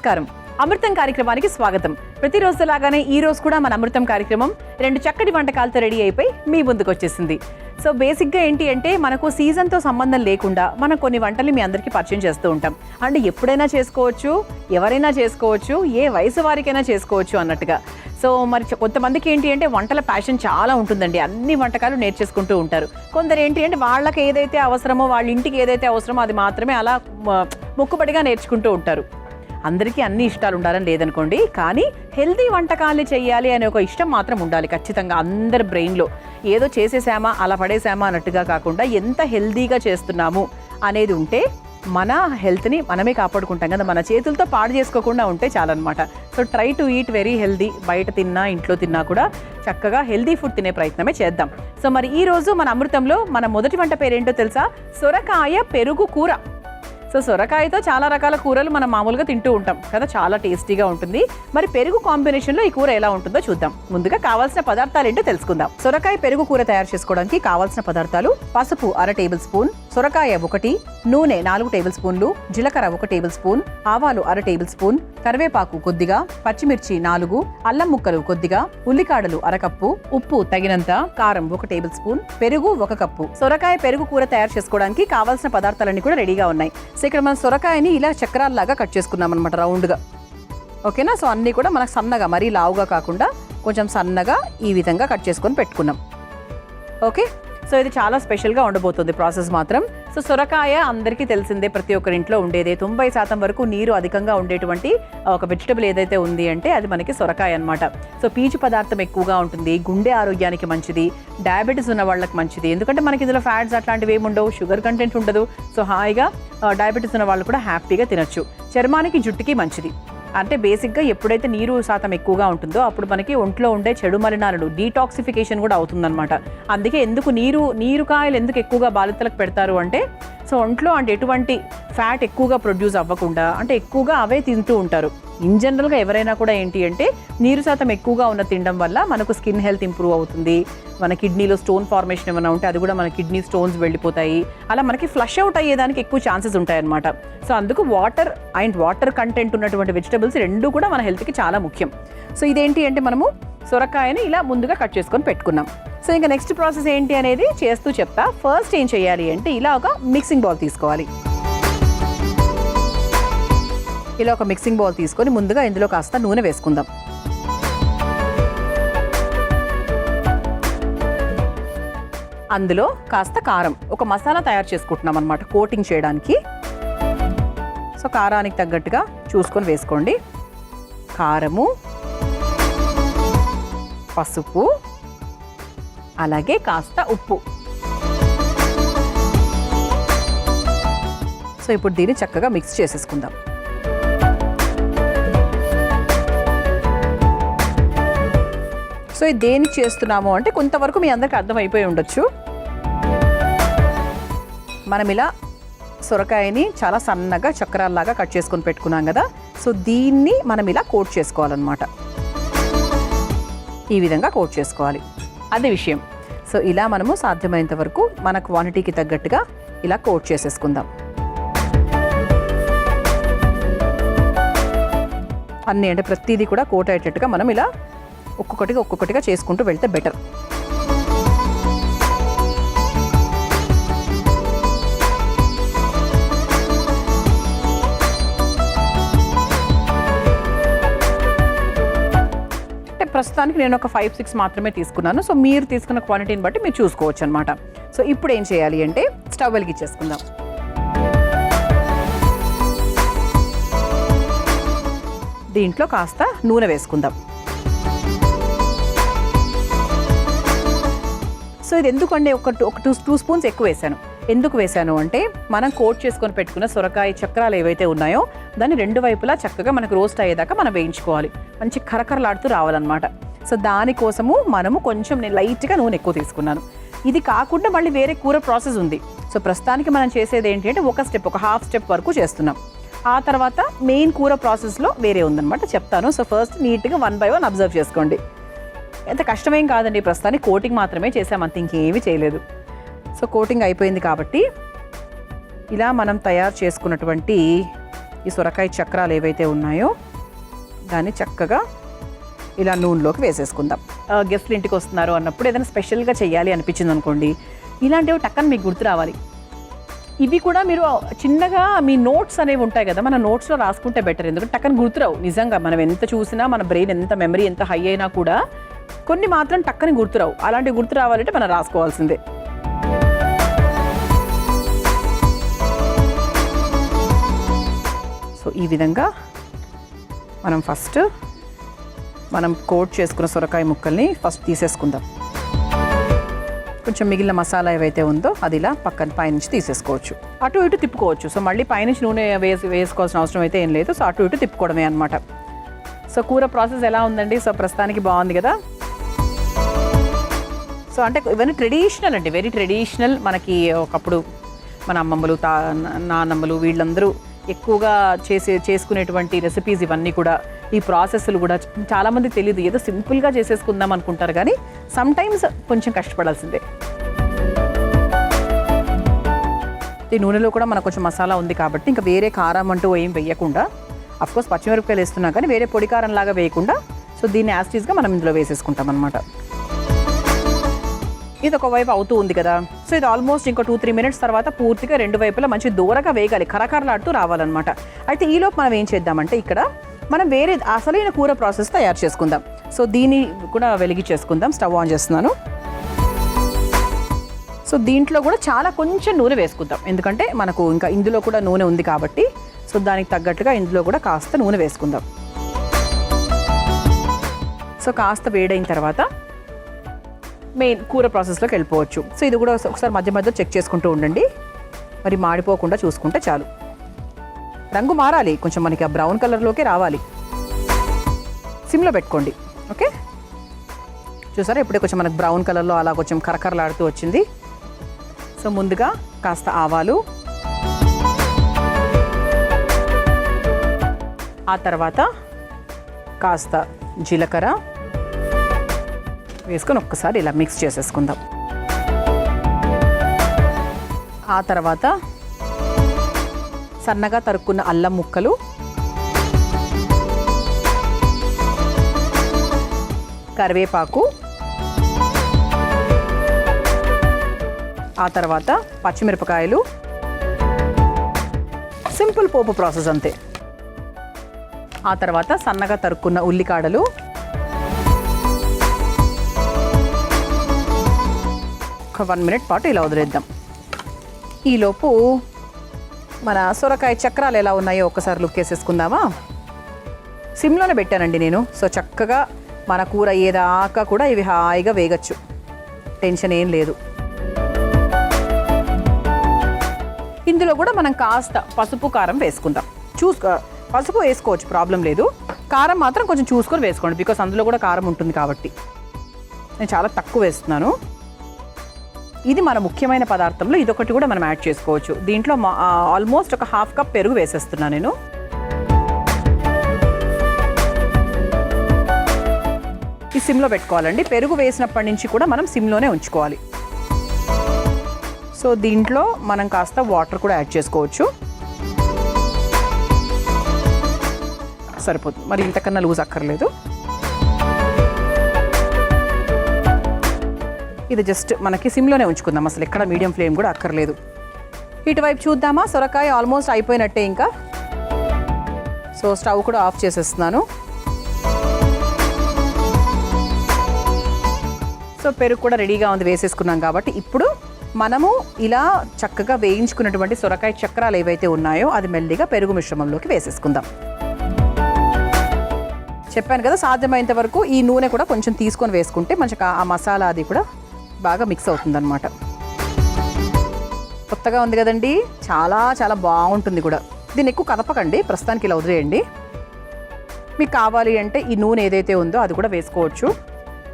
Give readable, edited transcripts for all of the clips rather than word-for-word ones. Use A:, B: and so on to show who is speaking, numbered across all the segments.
A: నమస్కారం. అమృతం కార్యక్రమానికి స్వాగతం. ప్రతిరోజు లాగానే ఈ రోజు కూడా మన అమృతం కార్యక్రమం 2 చక్కటి వంటకాలతో రెడీ అయిపోయి మీ ముందుకు వచ్చేసింది. సో బేసిక్గా ఏంటి అంటే మనకు సీజన్తో సంబంధం లేకుండా మనం కొన్ని వంటలు మీ అందరికీ పరిచయం చేస్తూ ఉంటాం. అంటే ఎప్పుడైనా చేసుకోవచ్చు, ఎవరైనా చేసుకోవచ్చు, ఏ వయసు వారికైనా చేసుకోవచ్చు అన్నట్టుగా. సో మరి కొంతమందికి ఏంటి అంటే వంటల ప్యాషన్ చాలా ఉంటుందండి. అన్ని వంటకాలు నేర్చేసుకుంటూ ఉంటారు. కొందరు ఏంటి అంటే వాళ్ళకి ఏదైతే అవసరమో, వాళ్ళ ఇంటికి ఏదైతే అవసరమో అది మాత్రమే అలా మొక్కుబడిగా నేర్చుకుంటూ ఉంటారు. అందరికీ అన్ని ఇష్టాలు ఉండాలని లేదనుకోండి, కానీ హెల్తీ వంటకాలు చేయాలి అనే ఒక ఇష్టం మాత్రం ఉండాలి ఖచ్చితంగా అందరి బ్రెయిన్లో. ఏదో చేసేసామా అలా పడేసామా అన్నట్టుగా కాకుండా ఎంత హెల్తీగా చేస్తున్నాము అనేది ఉంటే మన హెల్త్ని మనమే కాపాడుకుంటాం కదా. మన చేతులతో పాడు చేసుకోకుండా ఉంటే చాలన్నమాట. So try to eat very healthy. బయట తిన్నా ఇంట్లో తిన్నా కూడా చక్కగా హెల్దీ ఫుడ్ తినే ప్రయత్నమే చేద్దాం. సో మరి ఈరోజు మన అమృతంలో మన మొదటి వంట పేరేంటో తెలుసా? సొరకాయ పెరుగు కూర. సో సొరకాయతో చాలా రకాల కూరలు మనం మామూలుగా తింటూ ఉంటాం కదా, చాలా టేస్టీగా ఉంటుంది. మరి పెరుగు కాంబినేషన్లో ఈ కూర ఎలా ఉంటుందో చూద్దాం. ముందుగా కావాల్సిన పదార్థాలు ఏంటో తెలుసుకుందాం. సొరకాయ పెరుగు కూర తయారు చేసుకోవడానికి కావాల్సిన పదార్థాలు: పసుపు 1/2 టేబుల్ స్పూన్, సొరకాయ 1, నూనె 4 టేబుల్ స్పూన్లు, జీలకర్ర 1 టేబుల్ స్పూన్, ఆవాలు 1/2 టేబుల్ స్పూన్, కరివేపాకు కొద్దిగా, పచ్చిమిర్చి 4, అల్లం ముక్కలు కొద్దిగా, ఉల్లికాడలు 1/2 కప్పు, ఉప్పు తగినంత, కారం 1 టేబుల్ స్పూన్, పెరుగు 1 కప్పు. సొరకాయ పెరుగు కూర తయారు చేసుకోవడానికి కావాల్సిన పదార్థాలన్నీ కూడా రెడీగా ఉన్నాయి. సో ఇక్కడ మనం సొరకాయని ఇలా చక్రాల్లాగా కట్ చేసుకున్నాం అనమాట, రౌండ్గా. ఓకేనా? సో అన్నీ కూడా మనకు సన్నగా, మరీ లావుగా కాకుండా కొంచెం సన్నగా ఈ విధంగా కట్ చేసుకొని పెట్టుకున్నాం. ఓకే, సో ఇది చాలా స్పెషల్గా ఉండబోతుంది ప్రాసెస్ మాత్రం. సో సొరకాయ అందరికీ తెలిసిందే, ప్రతి ఒక్కరి ఇంట్లో ఉండేదే. 90% వరకు నీరు అధికంగా ఉండేటువంటి ఒక వెజిటబుల్ ఏదైతే ఉంది అంటే అది మనకి సొరకాయ అనమాట. సో పీచు పదార్థం ఎక్కువగా ఉంటుంది, గుండె ఆరోగ్యానికి మంచిది, డయాబెటీస్ ఉన్న వాళ్ళకి మంచిది. ఎందుకంటే మనకి ఇందులో ఫ్యాట్స్ అట్లాంటివి ఏమి ఉండవు, షుగర్ కంటెంట్ ఉండదు. సో హాయిగా డయాబెటీస్ ఉన్న వాళ్ళు కూడా హ్యాపీగా తినచ్చు. చర్మానికి, జుట్టుకి మంచిది. అంటే బేసిక్గా ఎప్పుడైతే నీరు శాతం ఎక్కువగా ఉంటుందో అప్పుడు మనకి ఒంట్లో ఉండే చెడు మలినాలను డీటాక్సిఫికేషన్ కూడా అవుతుందన్నమాట. అందుకే నీరు కాయలు ఎందుకు ఎక్కువగా బాలింతలకు పెడతారు అంటే, సో ఒంట్లో అంటే ఎటువంటి ఫ్యాట్ ఎక్కువగా ప్రొడ్యూస్ అవ్వకుండా, అంటే ఎక్కువగా అవే తింటూ ఉంటారు. ఇన్ జనరల్గా ఎవరైనా కూడా ఏంటి అంటే నీరు శాతం ఎక్కువగా ఉన్న తినడం వల్ల మనకు స్కిన్ హెల్త్ ఇంప్రూవ్ అవుతుంది. మన కిడ్నీలో స్టోన్ ఫార్మేషన్ ఏమైనా ఉంటే అది కూడా మన కిడ్నీ స్టోన్స్ వెళ్ళిపోతాయి. అలా మనకి ఫ్లష్ అవుట్ అయ్యేదానికి ఎక్కువ ఛాన్సెస్ ఉంటాయన్నమాట. సో అందుకు వాటర్ కంటెంట్ ఉన్నటువంటి వెజిటబుల్స్ రెండు కూడా మన హెల్త్కి చాలా ముఖ్యం. సో ఇదేంటి అంటే మనము సొరకాయని ఇలా ముందుగా కట్ చేసుకొని పెట్టుకున్నాం. సో ఇంకా నెక్స్ట్ ప్రాసెస్ ఏంటి అనేది చేస్తూ చెప్తా. ఫస్ట్ ఏం చేయాలి అంటే ఇలా ఒక మిక్సింగ్ బౌల్ తీసుకోవాలి. ఇలా ఒక మిక్సింగ్ బౌల్ తీసుకొని ముందుగా ఇందులో కాస్త నూనె వేసుకుందాం. అందులో కాస్త కారం, ఒక మసాలా తయారు చేసుకుంటున్నాం అన్నమాట కోటింగ్ చేయడానికి. సో కారానికి తగ్గట్టుగా చూసుకొని వేసుకోండి. కారము, పసుపు, అలాగే కాస్త ఉప్పు. సో ఇప్పుడు దీన్ని చక్కగా మిక్స్ చేసేసుకుందాం. సో ఇది దేనికి చేస్తున్నాము అంటే కొంతవరకు మీ అందరికీ అర్థమైపోయి ఉండొచ్చు. మనం ఇలా సొరకాయని చాలా సన్నగా చక్రాల్లాగా కట్ చేసుకొని పెట్టుకున్నాం కదా. సో దీన్ని మనం ఇలా కోట్ చేసుకోవాలన్నమాట. ఈ విధంగా కోట్ చేసుకోవాలి, అదే విషయం. సో ఇలా మనము సాధ్యమైనంత వరకు మన క్వాంటిటీకి తగ్గట్టుగా ఇలా కోట్ చేసేసుకుందాం. అన్నీ అంటే ప్రతిదీ కూడా కోట్ అయ్యేటట్టుగా మనం ఇలా ఒక్కొక్కటిగా చేసుకుంటూ వెళ్తే బెటర్. అంటే ప్రస్తుతానికి నేను ఒక 5-6 మాత్రమే తీసుకున్నాను. సో మీరు తీసుకున్న క్వాంటిటీని బట్టి మీరు చూసుకోవచ్చు అనమాట. సో ఇప్పుడు ఏం చేయాలి అంటే స్టవ్ వెలిగించేసుకుందాం. దీంట్లో కాస్త నూనె వేసుకుందాం. సో ఇది ఎందుకంటే ఒక 2 స్పూన్స్ ఎక్కువ వేసాను. ఎందుకు వేసాను అంటే మనం కోట్ చేసుకొని పెట్టుకున్న సొరకాయ చక్రాలు ఏవైతే ఉన్నాయో దాన్ని 2 వైపులా చక్కగా మనకు రోస్ట్ అయ్యేదాకా మనం వేయించుకోవాలి. మంచి కరకరలాడుతూ రావాలన్నమాట. సో దానికోసము మనము కొంచెం నేను లైట్గా నూనె ఎక్కువ తీసుకున్నాను. ఇది కాకుండా మళ్ళీ వేరే కూర ప్రాసెస్ ఉంది. సో ప్రస్తుతానికి మనం చేసేది ఏంటి అంటే ఒక హాఫ్ స్టెప్ వరకు చేస్తున్నాం. ఆ తర్వాత మెయిన్ కూర ప్రాసెస్లో వేరే ఉందన్నమాట, చెప్తాను. సో ఫస్ట్ నీట్గా 1 by 1 అబ్జర్వ్ చేసుకోండి. ఎంత కష్టమేం కాదండి, ప్రస్తుతానికి కోటింగ్ మాత్రమే చేసామంత, ఇంకేమీ చేయలేదు. సో కోటింగ్ అయిపోయింది కాబట్టి ఇలా మనం తయారు చేసుకున్నటువంటి ఈ సొరకాయ చక్రాలు ఏవైతే ఉన్నాయో దాన్ని చక్కగా ఇలా నూనెలోకి వేసేసుకుందాం. గెస్ట్లు ఇంటికి వస్తున్నారు అన్నప్పుడు ఏదైనా స్పెషల్గా చేయాలి అనిపించింది అనుకోండి, ఇలాంటివి టక్కన మీకు గుర్తు రావాలి. ఇవి కూడా మీరు చిన్నగా మీ నోట్స్ అనేవి ఉంటాయి కదా, మన నోట్స్లో రాసుకుంటే బెటర్. ఎందుకంటే టక్కన గుర్తురావు. నిజంగా మనం ఎంత చూసినా, మన బ్రెయిన్ ఎంత మెమరీ ఎంత హై అయినా కూడా కొన్ని మాత్రం టక్కని గుర్తురావు. అలాంటివి గుర్తు రావాలంటే మనం రాసుకోవాల్సిందే. సో ఈ విధంగా మనం కోట్ చేసుకున్న సొరకాయ ముక్కల్ని ఫస్ట్ తీసేసుకుందాం. కొంచెం మిగిలిన మసాలా ఏవైతే ఉందో అది ఇలా పక్కన పైనుంచి తీసేసుకోవచ్చు. అటు ఇటు తిప్పుకోవచ్చు. సో మళ్ళీ పైనుంచి నూనె వేసుకోవాల్సిన అవసరం అయితే ఏం లేదు. సో అటు ఇటు తిప్పుకోవడమే అనమాట. సో కూర ప్రాసెస్ ఎలా ఉందండి? సో ప్రస్తుతానికి బాగుంది కదా. సో అంటే ఇవన్నీ ట్రెడిషనల్ అండి, వెరీ ట్రెడిషనల్. మనకి ఒకప్పుడు మన అమ్మమ్మలు నాన్నమ్మలు వీళ్ళందరూ ఎక్కువగా చేసుకునేటువంటి రెసిపీస్ ఇవన్నీ కూడా. ఈ ప్రాసెస్లు కూడా చాలామంది తెలియదు, ఏదో సింపుల్గా చేసేసుకుందాం అనుకుంటారు, కానీ సమ్టైమ్స్ కొంచెం కష్టపడాల్సిందే. ఈ నూనెలో కూడా మనకు కొంచెం మసాలా ఉంది కాబట్టి ఇంకా వేరే కారం అంటూ ఏం వేయకుండా, అఫ్కోర్స్ పచ్చిమిరపకాయలు వేస్తున్నా కానీ వేరే పొడి కారం లాగా వేయకుండా, సో దీన్ని యాస్టీస్గా మనం ఇందులో వేసేసుకుంటాం అనమాట. ఇది ఒక వైపు అవుతూ ఉంది కదా. సో ఇది ఆల్మోస్ట్ ఇంకో 2-3 మినిట్స్ తర్వాత పూర్తిగా రెండు వైపులా మంచి దూరగా వేగాలి, కరకరలాడుతూ రావాలన్నమాట. అయితే ఈలోపు మనం ఏం చేద్దామంటే ఇక్కడ మనం వేరే అసలైన కూర ప్రాసెస్ తయారు చేసుకుందాం. సో దీన్ని కూడా వెలిగించేసుకుందాం. స్టవ్ ఆన్ చేస్తున్నాను. సో దీంట్లో కూడా చాలా కొంచెం నూనె వేసుకుందాం, ఎందుకంటే మనకు ఇంకా ఇందులో కూడా నూనె ఉంది కాబట్టి. సో దానికి తగ్గట్టుగా ఇందులో కూడా కాస్త నూనె వేసుకుందాం. సో కాస్త వేడైన తర్వాత మెయిన్ కూర ప్రాసెస్లోకి వెళ్ళిపోవచ్చు. సో ఇది కూడా ఒకసారి మధ్య మధ్య చెక్ చేసుకుంటూ ఉండండి, మరి మాడిపోకుండా చూసుకుంటే చాలు. రంగు మారాలి, కొంచెం మనకి ఆ బ్రౌన్ కలర్లోకి రావాలి. సిమ్లో పెట్టుకోండి. ఓకే, చూసారా ఇప్పుడే కొంచెం మనకు బ్రౌన్ కలర్లో అలా కొంచెం కరకరలాడుతూ వచ్చింది. సో ముందుగా కాస్త ఆవాలు, ఆ తర్వాత కాస్త జీలకర్ర వేసుకొని ఒక్కసారి ఇలా మిక్స్ చేసేసుకుందాం. ఆ తర్వాత సన్నగా తరుక్కున్న అల్లం ముక్కలు, కరివేపాకు, ఆ తర్వాత పచ్చిమిరపకాయలు. సింపుల్ పోపు ప్రాసెస్ అంతే. ఆ తర్వాత సన్నగా తరుక్కున్న ఉల్లికాడలు, ఒక 1 మినిట్ పాటు ఇలా వదిలేద్దాం. ఈలోపు మన సొరకాయ చక్రాలు ఎలా ఉన్నాయో ఒక్కసారి లుక్ వేసేసుకుందామా. సిమ్లోనే పెట్టానండి నేను. సో చక్కగా మన కూర అయ్యేదాకా కూడా ఇవి హాయిగా వేగచ్చు, టెన్షన్ ఏం లేదు. ఇందులో కూడా మనం కాస్త పసుపు కారం వేసుకుందాం. పసుపు వేసుకోవచ్చు, ప్రాబ్లం లేదు. కారం మాత్రం కొంచెం చూసుకొని వేసుకోండి, బికాస్ అందులో కూడా కారం ఉంటుంది కాబట్టి. నేను చాలా తక్కువ వేస్తున్నాను. ఇది మన ముఖ్యమైన పదార్థంలో ఇదొకటి కూడా మనం యాడ్ చేసుకోవచ్చు. దీంట్లో ఆల్మోస్ట్ ఒక 1/2 కప్ పెరుగు వేసేస్తున్నాను నేను. ఈ సిమ్లో పెట్టుకోవాలండి. పెరుగు వేసినప్పటి నుంచి కూడా మనం సిమ్లోనే ఉంచుకోవాలి. సో దీంట్లో మనం కాస్త వాటర్ కూడా యాడ్ చేసుకోవచ్చు, సరిపోతుంది. మరి ఇంతకన్నా లూజ్ అక్కర్లేదు. ఇది జస్ట్ మనకి సిమ్లోనే ఉంచుకుందాం, అసలు ఎక్కడ మీడియం ఫ్లేమ్ కూడా అక్కర్లేదు. ఇటువైపు చూద్దామా. సొరకాయ ఆల్మోస్ట్ అయిపోయినట్టే ఇంకా. సో స్టవ్ కూడా ఆఫ్ చేసేస్తున్నాను. సో పెరుగు కూడా రెడీగా ఉంది, వేసేసుకున్నాం కాబట్టి ఇప్పుడు మనము ఇలా చక్కగా వేయించుకున్నటువంటి సొరకాయ చక్రాలు ఏవైతే ఉన్నాయో అది మెల్లిగా పెరుగు మిశ్రమంలోకి వేసేసుకుందాం. చెప్పాను కదా, సాధ్యమైనంత వరకు ఈ నూనె కూడా కొంచెం తీసుకొని వేసుకుంటే మంచిగా ఆ మసాలా అది కూడా బాగా మిక్స్ అవుతుందన్నమాట. కొత్తగా ఉంది కదండి, చాలా చాలా బాగుంటుంది కూడా. దీన్ని ఎక్కువ కదపకండి, ప్రస్తుతానికి ఇలా వదిలేయండి. మీకు కావాలి అంటే ఈ నూనె ఏదైతే ఉందో అది కూడా వేసుకోవచ్చు.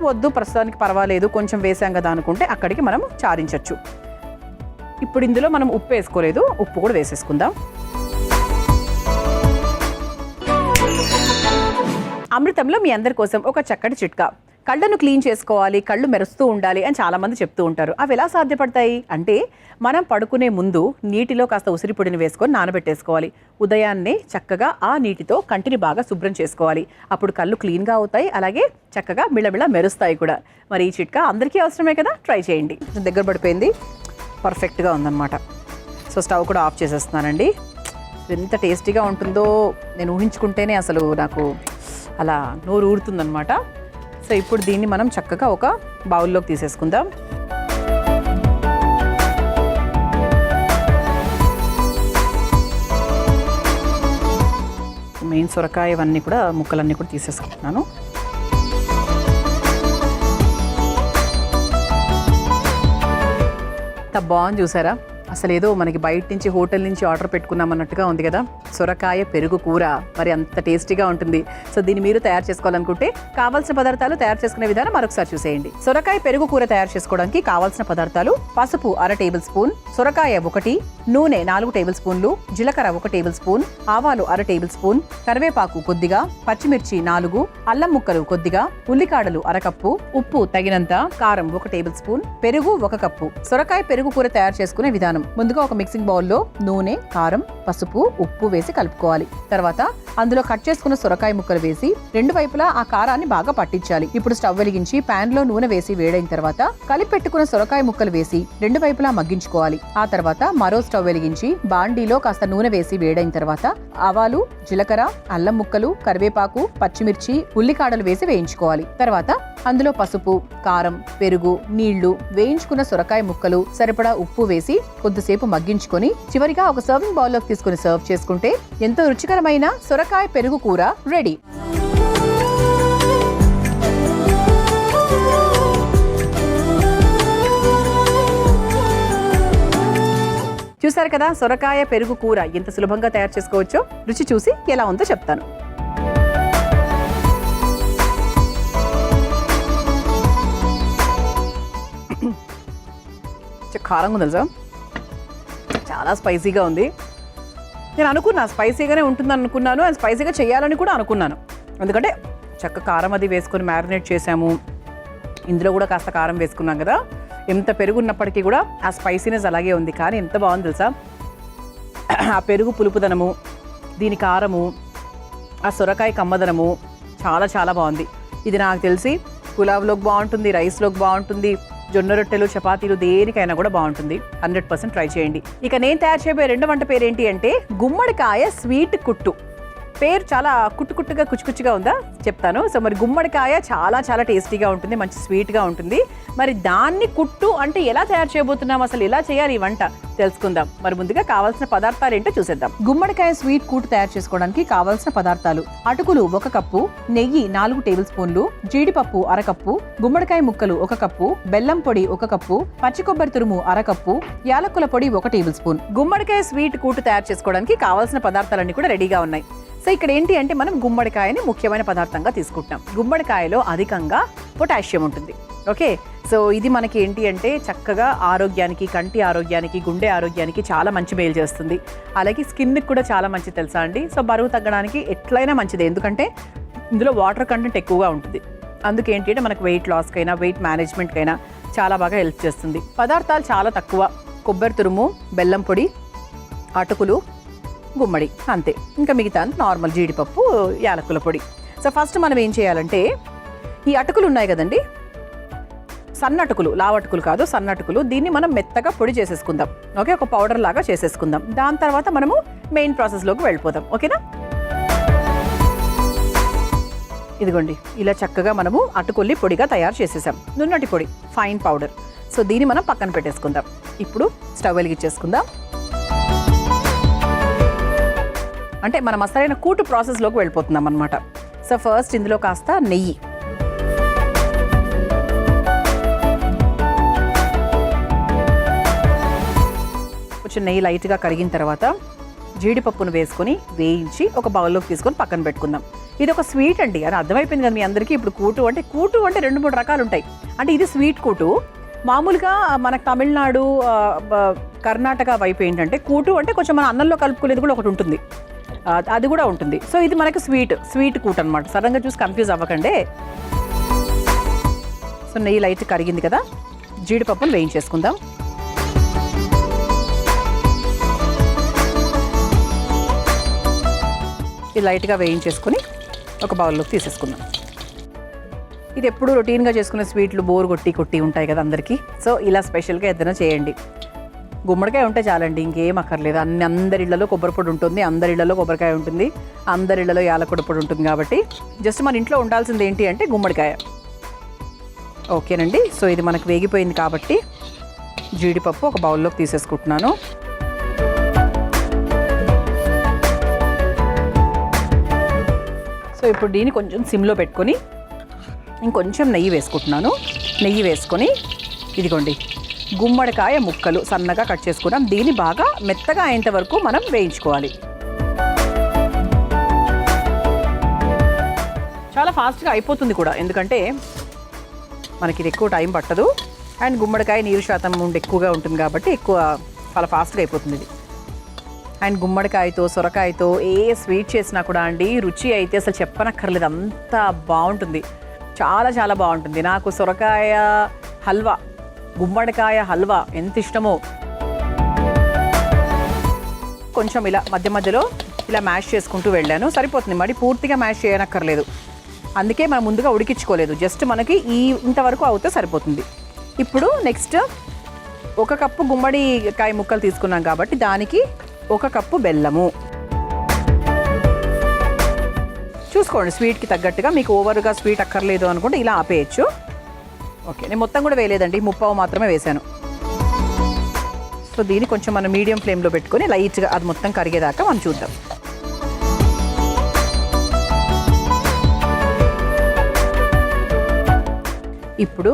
A: వద్దు ప్రస్తుతానికి పర్వాలేదు కొంచెం వేసాం కదా అనుకుంటే అక్కడికి మనం చారించవచ్చు. ఇప్పుడు ఇందులో మనం ఉప్పు వేసుకోలేదు, ఉప్పు కూడా వేసేసుకుందాం. అమృతంలో మీ అందరి కోసం ఒక చక్కటి చిట్కా. కళ్ళను క్లీన్ చేసుకోవాలి, కళ్ళు మెరుస్తూ ఉండాలి అని చాలామంది చెప్తూ ఉంటారు. అవి ఎలా సాధ్యపడతాయి అంటే మనం పడుకునే ముందు నీటిలో కాస్త ఉసిరి పొడిని వేసుకొని నానబెట్టేసుకోవాలి. ఉదయాన్నే చక్కగా ఆ నీటితో కంటిని బాగా శుభ్రం చేసుకోవాలి. అప్పుడు కళ్ళు క్లీన్గా అవుతాయి, అలాగే చక్కగా మిళమిళ మెరుస్తాయి కూడా. మరి ఈ చిట్కా అందరికీ అవసరమే కదా, ట్రై చేయండి. దగ్గర పడిపోయింది, పర్ఫెక్ట్గా ఉందన్నమాట. సో స్టవ్ కూడా ఆఫ్ చేసేస్తున్నానండి. ఎంత టేస్టీగా ఉంటుందో నేను ఊహించుకుంటేనే అసలు నాకు అలా నోరు ఊరుతుందనమాట. సో ఇప్పుడు దీన్ని మనం చక్కగా ఒక బౌల్లోకి తీసేసుకుందాం. మెయిన్ సొరకాయ ఇవన్నీ కూడా ముక్కలన్నీ కూడా తీసేసుకుంటున్నాను. ఎంత బాగుంది చూసారా, అసలు ఏదో మనకి బయట నుంచి హోటల్ నుంచి ఆర్డర్ పెట్టుకున్నాం అన్నట్టుగా ఉంది కదా. సొరకాయ పెరుగు కూర మరి అంత టేస్టీగా ఉంటుంది. సో దీన్ని మీరు తయారు చేసుకోవాలనుకుంటే కావాల్సిన పదార్థాలు తయారు చేసుకునే విధానం మరొకసారి చూసేయండి. సొరకాయ పెరుగు కూర తయారు చేసుకోవడానికి కావాల్సిన పదార్థాలు: పసుపు 1 టేబుల్ స్పూన్, సొరకాయ 1, నూనె 4 టేబుల్ స్పూన్లు, జీలకర్ర 1 టేబుల్ స్పూన్, ఆవాలు 1 టేబుల్ స్పూన్, కరివేపాకు కొద్దిగా, పచ్చిమిర్చి 4, అల్లం ముక్కలు కొద్దిగా, ఉల్లికాడలు 1 కప్పు, ఉప్పు తగినంత, కారం 1 టేబుల్ స్పూన్, పెరుగు 1 కప్పు. సొరకాయ పెరుగు కూర తయారు చేసుకునే విధానం: ముందుగా ఒక మిక్సింగ్ బౌల్లో నూనె, కారం, పసుపు, ఉప్పు వేసి కలుపుకోవాలి. తర్వాత అందులో కట్ చేసుకున్న సొరకాయ ముక్కలు వేసి రెండు వైపులా ఆ కారాన్ని బాగా పట్టించాలి. ఇప్పుడు స్టవ్ వెలిగించి పాన్ లో నూనె వేసి వేడైన తర్వాత కలిపి పెట్టుకున్న సొరకాయ ముక్కలు వేసి రెండు వైపులా మగ్గించుకోవాలి. ఆ తర్వాత మరో స్టవ్ వెలిగించి బాండీలో కాస్త నూనె వేసి వేడైన తర్వాత ఆవాలు, జీలకర్ర, అల్లం ముక్కలు, కరివేపాకు, పచ్చిమిర్చి, ఉల్లికాడలు వేసి వేయించుకోవాలి. తర్వాత అందులో పసుపు, కారం, పెరుగు, నీళ్లు, వేయించుకున్న సొరకాయ ముక్కలు, సరిపడా ఉప్పు వేసి కొద్దిసేపు మగ్గించుకొని చివరిగా ఒక సర్వింగ్ బౌల్లోకి తీసుకుని సర్వ్ చేసుకుంటే ఎంతో రుచికరమైన సొరకాయ పెరుగు కూర రెడీ. చూసారు కదా, సొరకాయ పెరుగు కూర ఎంత సులభంగా తయారు చేసుకోవచ్చో. రుచి చూసి ఎలా ఉందో చెప్తాను. కారంగా ఉంది తెలుసా, చాలా స్పైసీగా ఉంది. నేను అనుకున్నా స్పైసీగానే ఉంటుందని అనుకున్నాను, అండ్ స్పైసీగా చేయాలని కూడా అనుకున్నాను. ఎందుకంటే చక్క కారం అది వేసుకొని మ్యారినేట్ చేసాము, ఇందులో కూడా కాస్త కారం వేసుకున్నాం కదా. ఎంత పెరుగు ఉన్నప్పటికీ కూడా ఆ స్పైసీనెస్ అలాగే ఉంది. కానీ ఎంత బాగుంది తెలుసా, ఆ పెరుగు పులుపుదనము, దీని కారము, ఆ సొరకాయ కమ్మదనము చాలా చాలా బాగుంది. ఇది నాకు తెలిసి పులావ్లోకి బాగుంటుంది, రైస్లోకి బాగుంటుంది, జొన్న రొట్టెలు, చపాతీలు, దేనికైనా కూడా బాగుంటుంది. 100% ట్రై చేయండి. ఇక నేను తయారు చేయబోయే రెండో వంట పేరు ఏంటి అంటే గుమ్మడికాయ స్వీట్ కుట్టు. పేరు చాలా కుట్టుకుట్టుగా కుచ్చుకుచ్చుగా ఉందా, చెప్తాను. సో మరి గుమ్మడికాయ చాలా చాలా టేస్టీగా ఉంటుంది, మంచి స్వీట్గా ఉంటుంది. మరి దాన్ని కుట్టు అంటే ఎలా తయారు చేయబోతున్నాం, అసలు ఎలా చేయాలి ఈ వంట తెలుసుకుందాం. మరి ముందుగా కావాల్సిన పదార్థాలు ఏంటో చూసేద్దాం. గుమ్మడికాయ స్వీట్ కూట్ తయారు చేసుకోవడానికి కావాల్సిన పదార్థాలు: అటుకులు 1 కప్పు, నెయ్యి 4 టేబుల్ స్పూన్లు, జీడిపప్పు 1 కప్పు, గుమ్మడికాయ ముక్కలు 1 కప్పు, బెల్లం పొడి 1 కప్పు, పచ్చి కొబ్బరి తురుము 1 కప్పు, యాలకుల పొడి 1 టేబుల్ స్పూన్. గుమ్మడికాయ స్వీట్ కూట్ తయారు చేసుకోవడానికి కావాల్సిన పదార్థాలన్నీ కూడా రెడీగా ఉన్నాయి. సో ఇక్కడ ఏంటి అంటే మనం గుమ్మడికాయని ముఖ్యమైన పదార్థంగా తీసుకుంటున్నాం. గుమ్మడికాయలో అధికంగా పొటాషియం ఉంటుంది. ఓకే, సో ఇది మనకి ఏంటి అంటే చక్కగా ఆరోగ్యానికి, కంటి ఆరోగ్యానికి, గుండె ఆరోగ్యానికి చాలా మంచి మేలు చేస్తుంది. అలాగే స్కిన్కి కూడా చాలా మంచిది తెలుసా అండి. సో బరువు తగ్గడానికి ఎట్లయినా మంచిది, ఎందుకంటే ఇందులో వాటర్ కంటెంట్ ఎక్కువగా ఉంటుంది. అందుకే ఏంటి అంటే మనకు వెయిట్ లాస్కైనా, వెయిట్ మేనేజ్మెంట్కైనా చాలా బాగా హెల్ప్ చేస్తుంది. పదార్థాలు చాలా తక్కువ: కొబ్బరి తురుము, బెల్లం పొడి, అటుకులు, గుమ్మడి, అంతే. ఇంకా మిగతా నార్మల్ జీడిపప్పు, యాలకుల పొడి. సో ఫస్ట్ మనం ఏం చేయాలంటే ఈ అటుకులు ఉన్నాయి కదండి, సన్నటుకులు, లావటుకులు కాదు, సన్నటుకులు, దీన్ని మనం మెత్తగా పొడి చేసేసుకుందాం. ఓకే, ఒక పౌడర్ లాగా చేసేసుకుందాం. దాని తర్వాత మనము మెయిన్ ప్రాసెస్లోకి వెళ్ళిపోదాం. ఓకేనా, ఇదిగోండి ఇలా చక్కగా మనము అటుకుల్ని పొడిగా తయారు చేసేసాం. నున్నటి పొడి, ఫైన్ పౌడర్. సో దీన్ని మనం పక్కన పెట్టేసుకుందాం. ఇప్పుడు స్టవ్ వెలిగించేసుకుందాం. అంటే మనం అసలైన కూటు ప్రాసెస్లోకి వెళ్ళిపోతున్నాం అనమాట. సో ఫస్ట్ ఇందులో కాస్త నెయ్యి, కొంచెం నెయ్యి లైట్గా కరిగిన తర్వాత జీడిపప్పును వేసుకొని వేయించి ఒక బౌల్లోకి తీసుకొని పక్కన పెట్టుకుందాం. ఇది ఒక స్వీట్ అండి, అని అర్థమైపోయింది కదా మీ అందరికీ. ఇప్పుడు కూటు అంటే 2-3 రకాలు ఉంటాయి. అంటే ఇది స్వీట్ కూటు. మామూలుగా మనకు తమిళనాడు, కర్ణాటక వైపు ఏంటంటే కూటు అంటే కొంచెం మన అన్నంలో కలుపుకునేది కూడా ఒకటి ఉంటుంది, అది కూడా ఉంటుంది. సో ఇది మనకి స్వీట్ కూట్ అనమాట. సడన్గా చూసి కన్ఫ్యూజ్ అవ్వకండి. సో నెయ్యి లైట్ కరిగింది కదా, జీడిపప్పును వేయించేసుకుందాం. ఇది లైట్గా వేయించేసుకుని ఒక బౌల్లోకి తీసేసుకుందాం. ఇది ఎప్పుడు రొటీన్గా చేసుకునే స్వీట్లు బోర్ కొట్టి ఉంటాయి కదా అందరికీ. సో ఇలా స్పెషల్గా ఏదైనా చేయండి. గుమ్మడికాయ ఉంటే చాలండి, ఇంకేం అక్కర్లేదు. అందరి ఇళ్లలో కొబ్బరి పొడి ఉంటుంది, అందరి ఇళ్లలో కొబ్బరికాయ ఉంటుంది, అందరి ఇళ్లలో యాలకుడి పొడి ఉంటుంది. కాబట్టి జస్ట్ మన ఇంట్లో ఉండాల్సింది ఏంటి అంటే గుమ్మడికాయ. ఓకేనండి. సో ఇది మనకు వేగిపోయింది కాబట్టి జీడిపప్పు ఒక బౌల్లోకి తీసేసుకుంటున్నాను. సో ఇప్పుడు దీన్ని కొంచెం సిమ్లో పెట్టుకొని ఇంకొంచెం నెయ్యి వేసుకుంటున్నాను. నెయ్యి వేసుకొని ఇదిగోండి గుమ్మడికాయ ముక్కలు సన్నగా కట్ చేసుకున్నాం. దీన్ని బాగా మెత్తగా అయ్యేంత వరకు మనం వేయించుకోవాలి. చాలా ఫాస్ట్గా అయిపోతుంది కూడా, ఎందుకంటే మనకి ఇది ఎక్కువ టైం పట్టదు. అండ్ గుమ్మడికాయ నీరు శాతం ఎక్కువగా ఉంటుంది కాబట్టి చాలా ఫాస్ట్గా అయిపోతుంది ఇది. అండ్ గుమ్మడికాయతో సొరకాయతో ఏ స్వీట్ చేసినా కూడా అండి రుచి అయితే అసలు చెప్పనక్కర్లేదు, అంత బాగుంటుంది. చాలా చాలా బాగుంటుంది. నాకు సొరకాయ హల్వా, గుమ్మడికాయ హల్వా ఎంత ఇష్టమో. కొంచెం ఇలా మధ్య మధ్యలో ఇలా మ్యాష్ చేసుకుంటూ వెళ్ళాను, సరిపోతుంది. మరి పూర్తిగా మ్యాష్ చేయనక్కర్లేదు, అందుకే మనం ముందుగా ఉడికించుకోలేదు. జస్ట్ మనకి ఇంతవరకు అవుతే సరిపోతుంది. ఇప్పుడు నెక్స్ట్ 1 కప్పు గుమ్మడికాయ ముక్కలు తీసుకున్నాం కాబట్టి దానికి 1 కప్పు బెల్లము. చూసుకోండి స్వీట్కి తగ్గట్టుగా, మీకు ఓవర్గా స్వీట్ అక్కర్లేదు అనుకుంటే ఇలా ఆపేయచ్చు. ఓకే, నేను మొత్తం కూడా వేయలేదండి, 30 మాత్రమే వేసాను. సో దీన్ని కొంచెం మనం మీడియం ఫ్లేమ్లో పెట్టుకొని లైట్గా అది మొత్తం కరిగేదాకా మనం చూద్దాం. ఇప్పుడు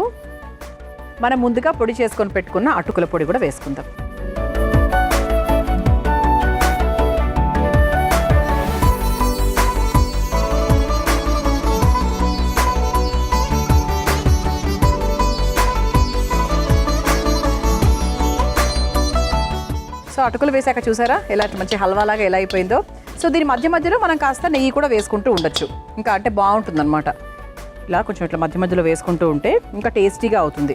A: మనం ముందుగా పొడి చేసుకొని పెట్టుకున్న అటుకుల పొడి కూడా వేసుకుందాం. సో అటుకులు వేసాక చూసారా ఎలా మంచి హల్వాలాగా ఎలా అయిపోయిందో. సో దీని మధ్య మధ్యలో మనం కాస్త నెయ్యి కూడా వేసుకుంటూ ఉండొచ్చు, ఇంకా అంటే బాగుంటుందన్నమాట. ఇలా కొంచెం ఇట్లా మధ్య మధ్యలో వేసుకుంటూ ఉంటే ఇంకా టేస్టీగా అవుతుంది.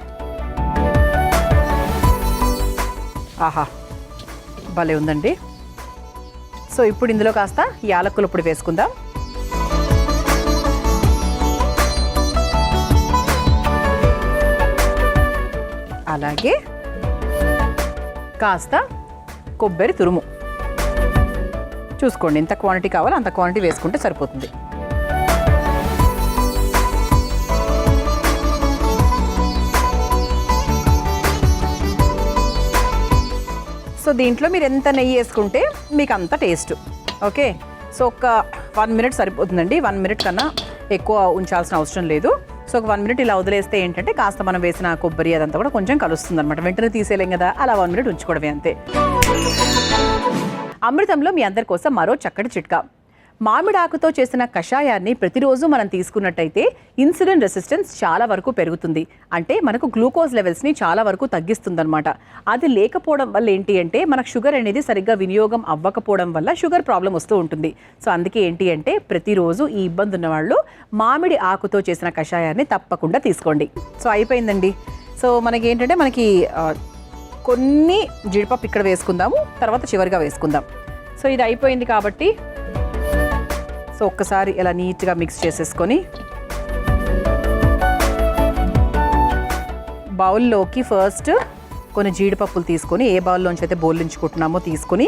A: ఆహా భలే ఉందండి. సో ఇప్పుడు ఇందులో కాస్త యాలకుల పొడి వేసుకుందాం. అలాగే కాస్త కొబ్బరి తురుము చూసుకోండి, ఎంత క్వాంటిటీ కావాలో అంత క్వాంటిటీ వేసుకుంటే సరిపోతుంది. సో దీంట్లో మీరు ఎంత నెయ్యి వేసుకుంటే మీకు అంత టేస్ట్. ఓకే, సో ఒక 1 మినిట్ సరిపోతుందండి. 1 మినిట్ కన్నా ఎక్కువ ఉంచాల్సిన అవసరం లేదు. సో ఒక 1 మినిట్ ఇలా వదిలేస్తే ఏంటంటే కాస్త మనం వేసిన కొబ్బరి అదంతా కూడా కొంచెం కలుస్తుంది అనమాట. వెంటనే తీసేయలేం కదా, అలా 1 మినిట్ ఉంచుకోవడమే అంతే. అమృతంలో మీ అందరి కోసం మరో చక్కటి చిట్కా. మామిడాకుతో చేసిన కషాయాన్ని ప్రతిరోజు మనం తీసుకున్నట్టయితే ఇన్సులిన్ రెసిస్టెన్స్ చాలా వరకు పెరుగుతుంది. అంటే మనకు గ్లూకోజ్ లెవెల్స్ని చాలా వరకు తగ్గిస్తుందన్నమాట. అది లేకపోవడం వల్ల ఏంటి అంటే మనకు షుగర్ అనేది సరిగ్గా వినియోగం అవ్వకపోవడం వల్ల షుగర్ ప్రాబ్లం వస్తూ ఉంటుంది. సో అందుకే ఏంటి అంటే ప్రతిరోజు ఈ ఇబ్బంది ఉన్న వాళ్ళు మామిడి ఆకుతో చేసిన కషాయాన్ని తప్పకుండా తీసుకోండి. సో అయిపోయిందండి. సో మనకి ఏంటంటే మనకి కొన్ని జీడిపప్పు ఇక్కడ వేసుకుందాము, తర్వాత చివరిగా వేసుకుందాం. సో ఇది అయిపోయింది కాబట్టి సో ఒక్కసారి ఇలా నీట్గా మిక్స్ చేసేసుకొని బౌల్లోకి ఫస్ట్ కొన్ని జీడిపప్పులు తీసుకొని, ఏ బౌల్లోంచి అయితే బౌల్లించుకుంటున్నామో తీసుకొని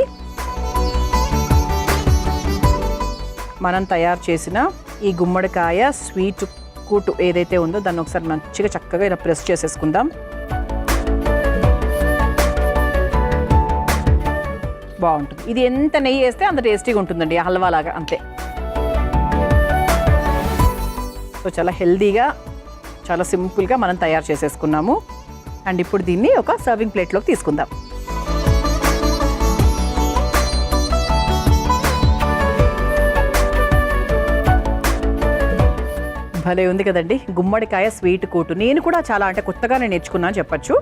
A: మనం తయారు చేసిన ఈ గుమ్మడికాయ స్వీట్ కూటు ఏదైతే ఉందో దాన్ని ఒకసారి మంచిగా చక్కగా ఇలా ప్రెస్ చేసేసుకుందాం. బాగుంటుంది. ఇది ఎంత నెయ్యి వేస్తే అంత టేస్టీగా ఉంటుందండి, హల్వా లాగా అంతే. సో చాలా హెల్దీగా చాలా సింపుల్గా మనం తయారు చేసేసుకున్నాము. అండ్ ఇప్పుడు దీన్ని ఒక సర్వింగ్ ప్లేట్లోకి తీసుకుందాం. భలే ఉంది కదండి గుమ్మడికాయ స్వీట్ కూటు. నేను కూడా చాలా అంటే కొత్తగానే నేర్చుకున్నాను చెప్పచ్చు.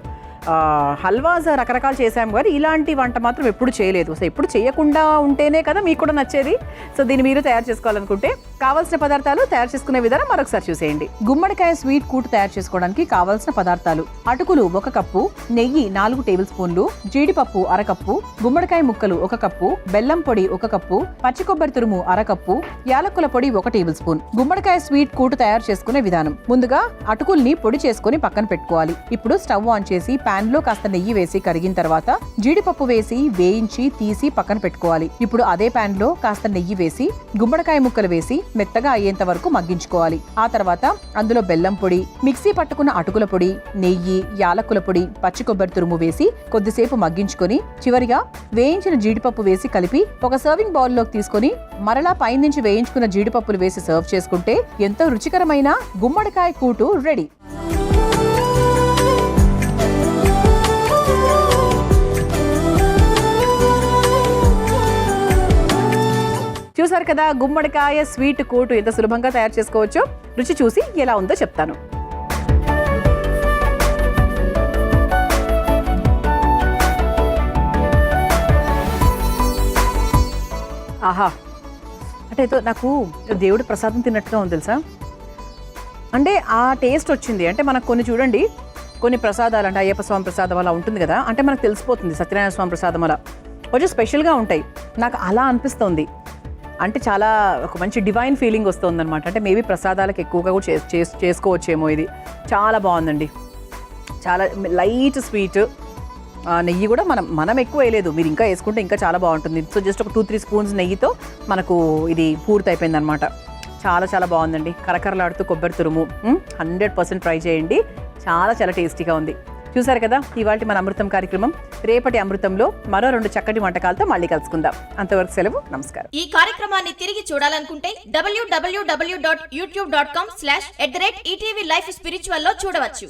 A: హల్వాస్ రకరకాలు చేసాము కానీ ఇలాంటి వంట మాత్రం ఎప్పుడు చేయలేదు. సో ఎప్పుడు చేయకుండా ఉంటేనే కదా మీకు కూడా నచ్చేది. సో దీన్ని మీరు తయారు చేసుకోవాలనుకుంటే కావాల్సిన పదార్థాలు తయారు చేసుకునే విధానం మరొకసారి చూసేయండి. గుమ్మడికాయ స్వీట్ కూటు తయారు చేసుకోవడానికి కావాల్సిన పదార్థాలు: అటుకులు 1 కప్పు, నెయ్యి 4 టేబుల్ స్పూన్లు, జీడిపప్పు 1/2 కప్పు, గుమ్మడికాయ ముక్కలు 1 కప్పు, బెల్లం పొడి 1 కప్పు, పచ్చి కొబ్బరి తురుము 1/2 కప్పు, యాలకుల పొడి 1 టేబుల్ స్పూన్. గుమ్మడికాయ స్వీట్ కూటు తయారు చేసుకునే విధానం: ముందుగా అటుకుల్ని పొడి చేసుకుని పక్కన పెట్టుకోవాలి. ఇప్పుడు స్టవ్ ఆన్ చేసి పాన్ లో కాస్త నెయ్యి వేసి కరిగిన తర్వాత జీడిపప్పు వేసి వేయించి తీసి పక్కన పెట్టుకోవాలి. ఇప్పుడు అదే పాన్ లో కాస్త నెయ్యి వేసి గుమ్మడికాయ ముక్కలు వేసి మెత్తగా అయ్యేంత వరకు మగ్గించుకోవాలి. ఆ తర్వాత అందులో బెల్లం పొడి, మిక్సీ పట్టుకున్న అటుకుల పొడి, నెయ్యి, యాలకుల పొడి, పచ్చి కొబ్బరి తురుము వేసి కొద్దిసేపు మగ్గించుకొని చివరిగా వేయించిన జీడిపప్పు వేసి కలిపి ఒక సర్వింగ్ బౌల్ లోకి తీసుకొని మరలా పైనుంచి వేయించుకున్న జీడిపప్పులు వేసి సర్వ్ చేసుకుంటే ఎంతో రుచికరమైన గుమ్మడికాయ కూటు రెడీ. చూసారు కదా, గుమ్మడికాయ స్వీట్ కూటు ఎంత సులభంగా తయారు చేసుకోవచ్చో. రుచి చూసి ఎలా ఉందో చెప్తాను. ఆహా, అంటే ఏదో నాకు దేవుడి ప్రసాదం తిన్నట్టుగా ఉంది తెలుసా. అంటే ఆ టేస్ట్ వచ్చింది. అంటే మనకు కొన్ని చూడండి, కొన్ని ప్రసాదాలు అంటే అయ్యప్ప స్వామి ప్రసాదం అలా ఉంటుంది కదా, అంటే మనకు తెలిసిపోతుంది సత్యనారాయణ స్వామి ప్రసాదం అలా కొంచెం స్పెషల్గా ఉంటాయి. నాకు అలా అనిపిస్తుంది. అంటే చాలా ఒక మంచి డివైన్ ఫీలింగ్ వస్తుంది అనమాట. అంటే మేబీ ప్రసాదాలకు ఎక్కువగా కూడా చేసుకోవచ్చేమో. ఇది చాలా బాగుందండి, చాలా లైట్ స్వీట్. నెయ్యి కూడా మనం ఎక్కువ వేయలేదు, మీరు ఇంకా వేసుకుంటే ఇంకా చాలా బాగుంటుంది. సో జస్ట్ ఒక 2-3 స్పూన్స్ నెయ్యితో మనకు ఇది పూర్తి అయిపోయింది అనమాట. చాలా చాలా బాగుందండి. కరకరలాడుతూ కొబ్బరి తురుము 100% ట్రై చేయండి. చాలా చాలా టేస్టీగా ఉంది. చూసారు కదా, ఇవాళ మన అమృతం కార్యక్రమం. రేపటి అమృతంలో మరో 2 చక్కటి వంటకాలతో మళ్ళీ కలుసుకుందాం. అంతవరకు సెలవు, నమస్కారం.
B: ఈ కార్యక్రమాన్ని తిరిగి చూడాలనుకుంటే www.youtube.com/ETV Life Spiritual లో చూడవచ్చు.